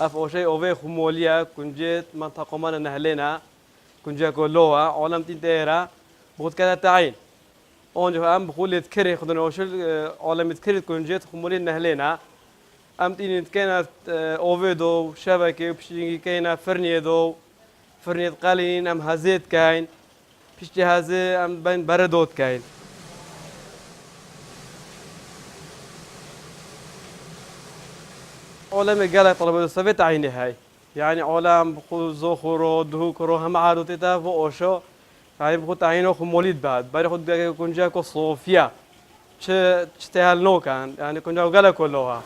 اف اوشي اوفي خموليا كنجيت منطقه من نهلنا كنجا كلها عالم تنتهرا بخد كذا تعين اونجا ام بقول يذكري خدنا اوشل عالم يذكري كنجيت خمولي نهلنا ام تين كانت اوفيدو شبكه بشي كاينه فرنيه قالين ام هزيت كاين بشتي هزي ام بين بردوت كاين عالم قال طلب السبت عيني هاي يعني عالم بخو زخرو دهوكرو هم عادو تتافو اوشو يعني بخو تعينو خموليد بعد بري خد كنجاكو صوفيا تشتهل نو كان يعني كنجاكو قال كلها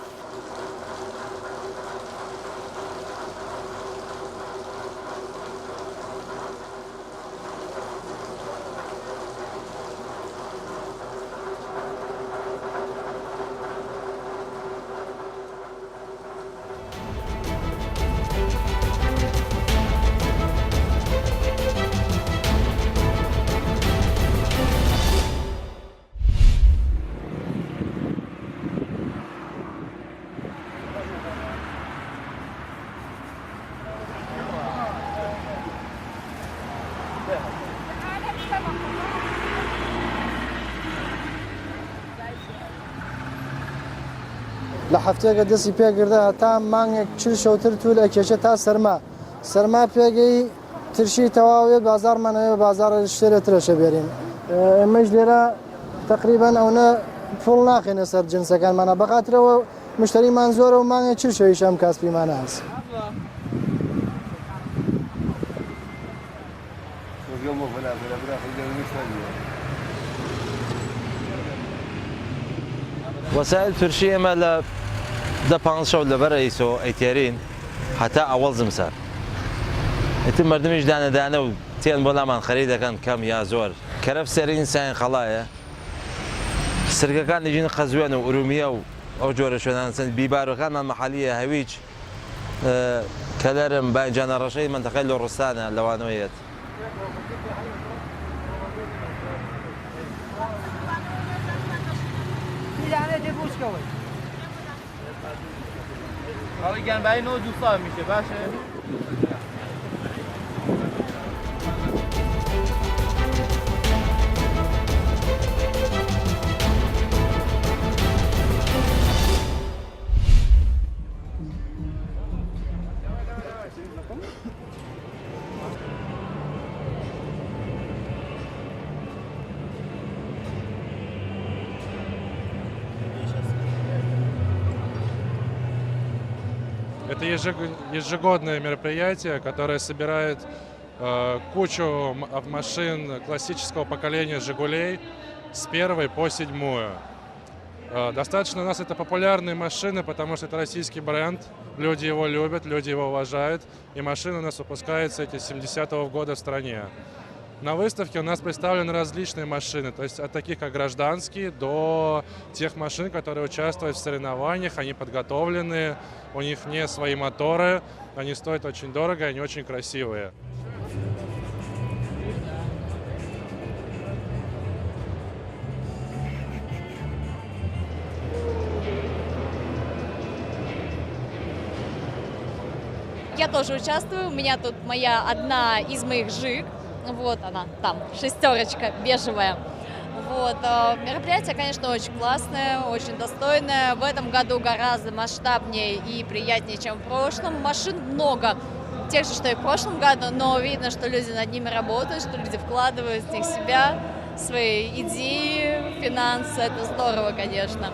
لحفتك دسي بيقرده تا مانك چل شوتر طول اكيشه تا سرما بيقي ترشي تواوي بازار من بازار الشتري ترشه بيرين مجلرا تقريبا اونا فول ناخي سر جنسه كان معنا بخاطر مشتري منزور ومانك چل شويش هم كاسبي معنا هس وسائل ترشيه مال ده بانشو اللي برئيسو ايتيرين حتى اول زمسار يتم مردمش دانا وتين بولا من خريده كان كم يا زور كرف سرين ساين خلايا سرقه كان يجين خزوان وروميه او جوره شو بيبارو كان محليه هويج كلارم بين جانا رشيد منطقه الرستانه اللوانويات حالا گنبهی نو دوستا میشه باشه Это ежегодное мероприятие, которое собирает кучу машин классического поколения «Жигулей» с 1 по 7. Достаточно у нас это популярные машины, потому что это российский бренд, люди его любят, люди его уважают, и машины у нас выпускаются эти с 70-го года в стране. На выставке у нас представлены различные машины, то есть от таких как гражданские до тех машин, которые участвуют в соревнованиях, они подготовлены, у них не свои моторы, они стоят очень дорого, они очень красивые. Я тоже участвую, у меня тут одна из моих жиг. Вот она там, шестерочка бежевая. Вот. Мероприятие, конечно, очень классное, очень достойное. В этом году гораздо масштабнее и приятнее, чем в прошлом. Машин много, тех же, что и в прошлом году, но видно, что люди над ними работают, что люди вкладывают в них себя, свои идеи, финансы. Это здорово, конечно.